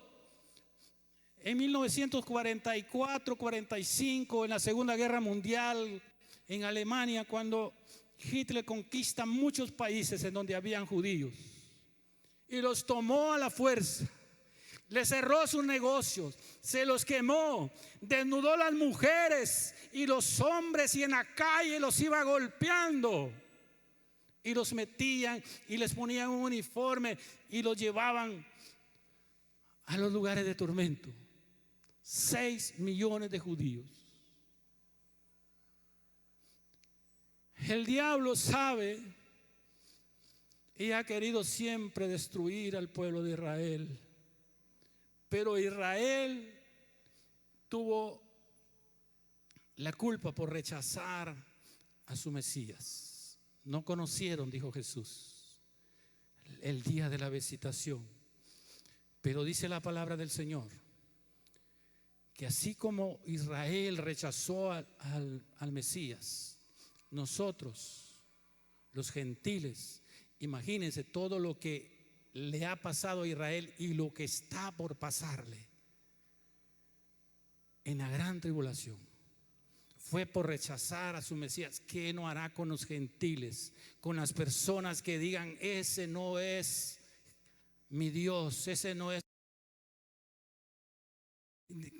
en 1944-45, en la Segunda Guerra Mundial, en Alemania, cuando Hitler conquista muchos países en donde habían judíos y los tomó a la fuerza, les cerró sus negocios, se los quemó, desnudó las mujeres y los hombres, y en la calle los iba golpeando, y los metían y les ponían un uniforme y los llevaban a los lugares de tormento. 6 millones de judíos. El diablo sabe y ha querido siempre destruir al pueblo de Israel, pero Israel tuvo la culpa por rechazar a su Mesías. No conocieron, dijo Jesús, el día de la visitación. Pero dice la palabra del Señor que así como Israel rechazó al Mesías, nosotros, los gentiles, imagínense todo lo que le ha pasado a Israel y lo que está por pasarle en la gran tribulación. Fue por rechazar a su Mesías. ¿Qué no hará con los gentiles? Con las personas que digan: ese no es mi Dios, ese no es,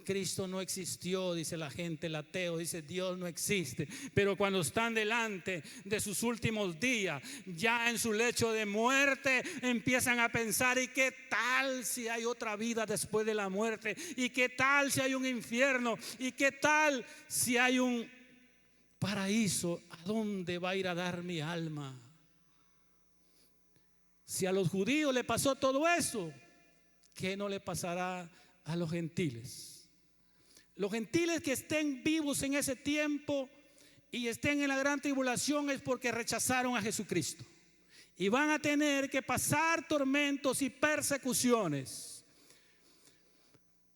Cristo no existió, dice la gente, el ateo dice: Dios no existe. Pero cuando están delante de sus últimos días, ya en su lecho de muerte, empiezan a pensar: ¿y qué tal si hay otra vida después de la muerte? ¿Y qué tal si hay un infierno? ¿Y qué tal si hay un paraíso? ¿A dónde va a ir a dar mi alma? Si a los judíos le pasó todo eso, ¿qué no le pasará a los gentiles? Los gentiles que estén vivos en ese tiempo y estén en la gran tribulación es porque rechazaron a Jesucristo, y van a tener que pasar tormentos y persecuciones.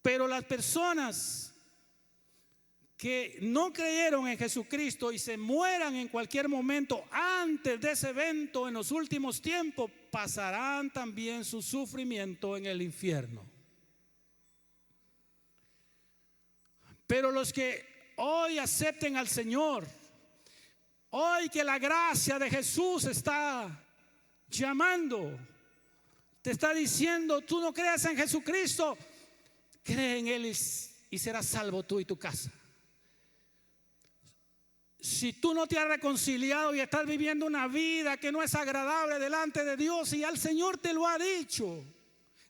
Pero las personas que no creyeron en Jesucristo y se mueran en cualquier momento antes de ese evento en los últimos tiempos, pasarán también su sufrimiento en el infierno. Pero los que hoy acepten al Señor Hoy que la gracia de Jesús está llamando, te está diciendo: tú no creas en Jesucristo, cree en Él y serás salvo tú y tu casa. Si tú no te has reconciliado y estás viviendo una vida que no es agradable delante de Dios, y al Señor te lo ha dicho,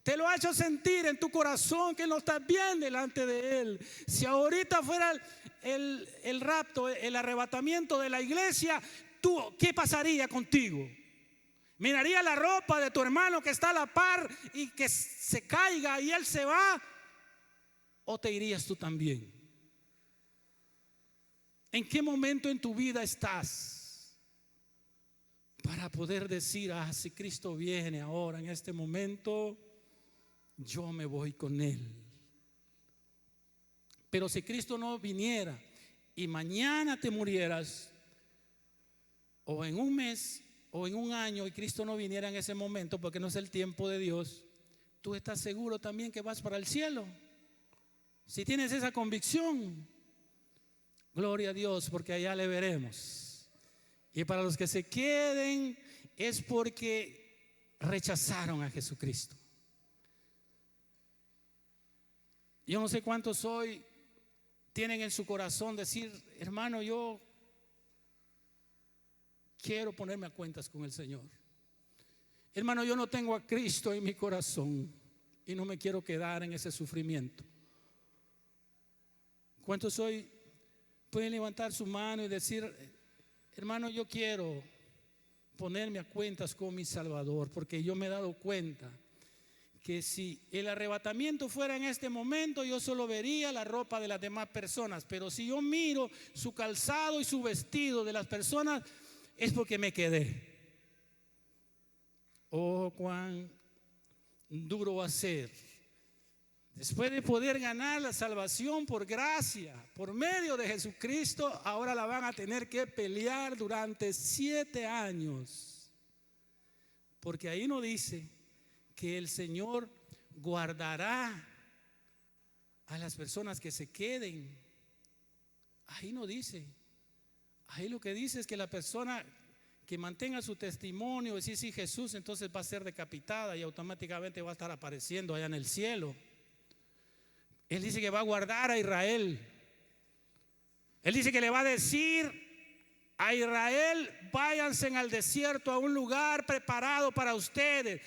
te lo ha hecho sentir en tu corazón que no estás bien delante de Él. Si ahorita fuera el rapto, el arrebatamiento de la iglesia, ¿tú qué pasaría contigo? ¿Miraría la ropa de tu hermano que está a la par y que se caiga y él se va? ¿O te irías tú también? ¿En qué momento en tu vida estás para poder decir: si Cristo viene ahora en este momento, yo me voy con Él? Pero si Cristo no viniera y mañana te murieras, o en un mes o en un año, y Cristo no viniera en ese momento, porque no es el tiempo de Dios, tú estás seguro también que vas para el cielo. Si tienes esa convicción, gloria a Dios, porque allá le veremos. Y para los que se queden, es porque rechazaron a Jesucristo. Yo no sé cuántos hoy tienen en su corazón decir: hermano, yo quiero ponerme a cuentas con el Señor. Hermano, yo no tengo a Cristo en mi corazón y no me quiero quedar en ese sufrimiento. ¿Cuántos hoy pueden levantar su mano y decir: hermano, yo quiero ponerme a cuentas con mi Salvador? Porque yo me he dado cuenta que si el arrebatamiento fuera en este momento, yo solo vería la ropa de las demás personas. Pero si yo miro su calzado y su vestido de las personas, es porque me quedé. Oh, cuán duro va a ser, después de poder ganar la salvación por gracia, por medio de Jesucristo, ahora la van a tener que pelear durante 7 años. Porque ahí no dice que el Señor guardará a las personas que se queden. Ahí no dice. Ahí lo que dice es que la persona que mantenga su testimonio y decir sí Jesús, entonces va a ser decapitada y automáticamente va a estar apareciendo allá en el cielo. Él dice que va a guardar a Israel. Él dice que le va a decir a Israel: váyanse al desierto, a un lugar preparado para ustedes,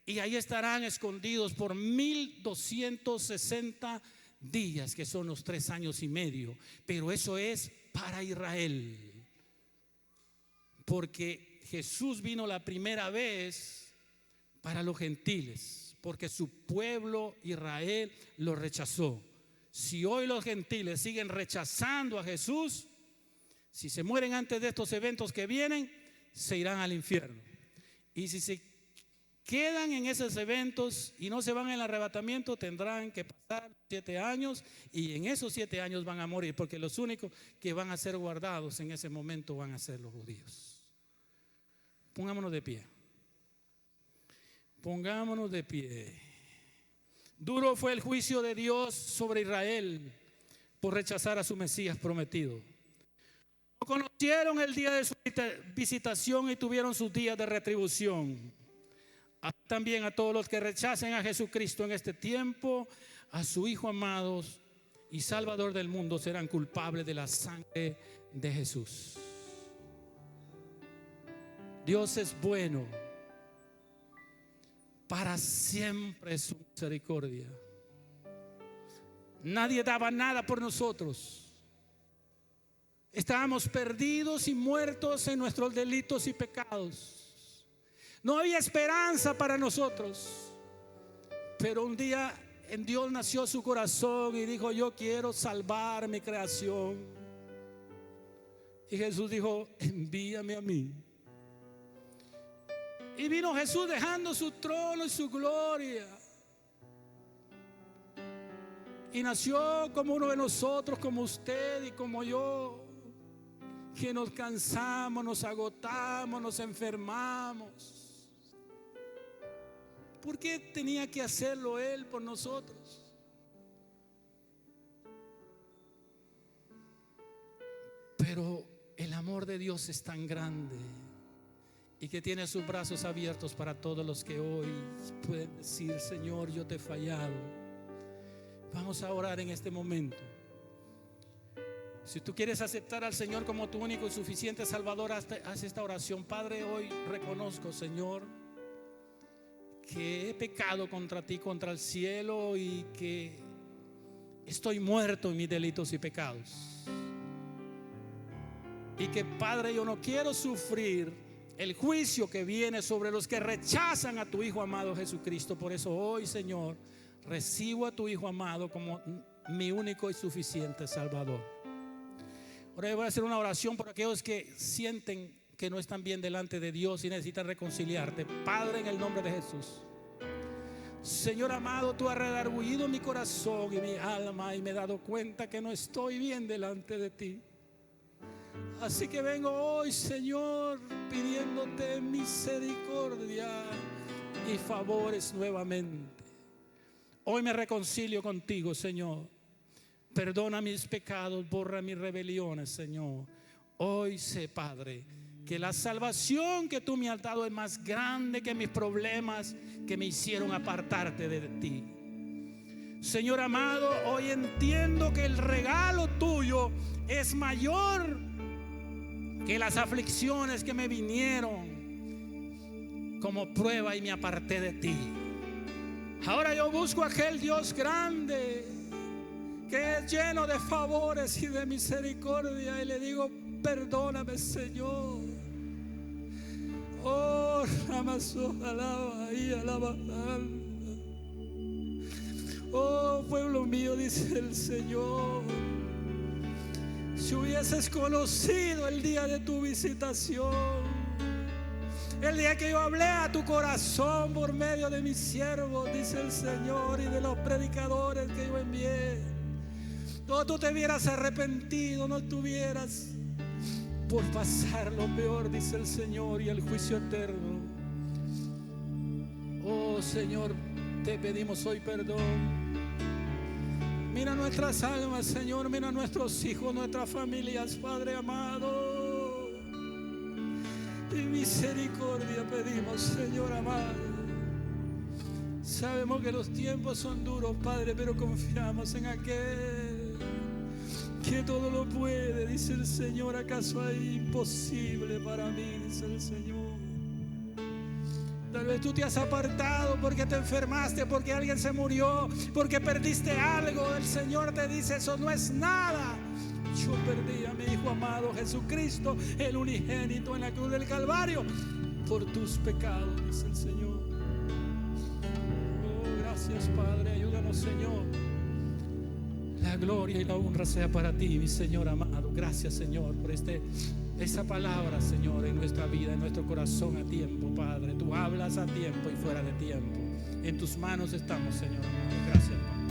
y ahí estarán escondidos por 1260 días, que son los 3 años y medio. Pero eso es para Israel, porque Jesús vino la primera vez para los gentiles, porque su pueblo Israel lo rechazó. Si hoy los gentiles siguen rechazando a Jesús, si se mueren antes de estos eventos que vienen, se irán al infierno. Y si se quedan en esos eventos y no se van en el arrebatamiento, tendrán que pasar 7 años, y en esos 7 años van a morir, porque los únicos que van a ser guardados en ese momento van a ser los judíos. Pongámonos de pie. Pongámonos de pie. Duro fue el juicio de Dios sobre Israel por rechazar a su Mesías prometido. No conocieron el día de su visitación y tuvieron sus días de retribución. También a todos los que rechacen a Jesucristo en este tiempo, a su Hijo amado y Salvador del mundo, serán culpables de la sangre de Jesús. Dios es bueno, para siempre es su misericordia. Nadie daba nada por nosotros. Estábamos perdidos y muertos en nuestros delitos y pecados. No había esperanza para nosotros. Pero un día en Dios nació su corazón y dijo: yo quiero salvar mi creación. Y Jesús dijo: envíame a mí. Y vino Jesús dejando su trono y su gloria, y nació como uno de nosotros, como usted y como yo, que nos cansamos, nos agotamos, nos enfermamos. ¿Por qué tenía que hacerlo Él por nosotros? Pero el amor amor de Dios es tan grande y que tiene sus brazos abiertos para todos los que hoy pueden decir: Señor, yo te he fallado. Vamos a orar en este momento. Si tú quieres aceptar al Señor como tu único y suficiente Salvador, haz esta oración. Padre, hoy reconozco, Señor, que he pecado contra ti, contra el cielo, y que estoy muerto en mis delitos y pecados. Y que, Padre, yo no quiero sufrir el juicio que viene sobre los que rechazan a tu Hijo amado Jesucristo. Por eso hoy, Señor, recibo a tu Hijo amado como mi único y suficiente Salvador. Ahora voy a hacer una oración por aquellos que sienten que no están bien delante de Dios y necesitan reconciliarte. Padre, en el nombre de Jesús, Señor amado, tú has redargüido mi corazón y mi alma, y me he dado cuenta que no estoy bien delante de ti. Así que vengo hoy, Señor, pidiéndote misericordia y favores nuevamente. Hoy me reconcilio contigo, Señor. Perdona mis pecados, borra mis rebeliones, Señor. Hoy sé, Padre, que la salvación que tú me has dado es más grande que mis problemas que me hicieron apartarte de ti. Señor amado, hoy entiendo que el regalo tuyo es mayor que las aflicciones que me vinieron como prueba y me aparté de ti. Ahora yo busco a aquel Dios grande que es lleno de favores y de misericordia, y le digo: perdóname, Señor. Oh, Ramazó, alaba y alaba. Oh, pueblo mío, dice el Señor, si hubieses conocido el día de tu visitación, el día que yo hablé a tu corazón por medio de mis siervos, dice el Señor, y de los predicadores que yo envié, no tú te hubieras arrepentido, no tuvieras por pasar lo peor, dice el Señor, y el juicio eterno. Oh Señor, te pedimos hoy perdón. Mira nuestras almas, Señor, mira nuestros hijos, nuestras familias, Padre amado. Y misericordia pedimos, Señor amado. Sabemos que los tiempos son duros, Padre, pero confiamos en aquel que todo lo puede, dice el Señor. ¿Acaso hay imposible para mí?, dice el Señor. Tal vez tú te has apartado porque te enfermaste, porque alguien se murió, porque perdiste algo. El Señor te dice: eso no es nada. Yo perdí a mi Hijo amado Jesucristo, el unigénito, en la cruz del Calvario por tus pecados, dice el Señor. Oh, gracias, Padre. Ayúdanos, Señor. La gloria y la honra sea para ti, mi Señor amado. Gracias, Señor, por esa palabra, Señor, en nuestra vida, en nuestro corazón a tiempo, Padre. Tú hablas a tiempo y fuera de tiempo. En tus manos estamos, Señor amado. Gracias, Padre.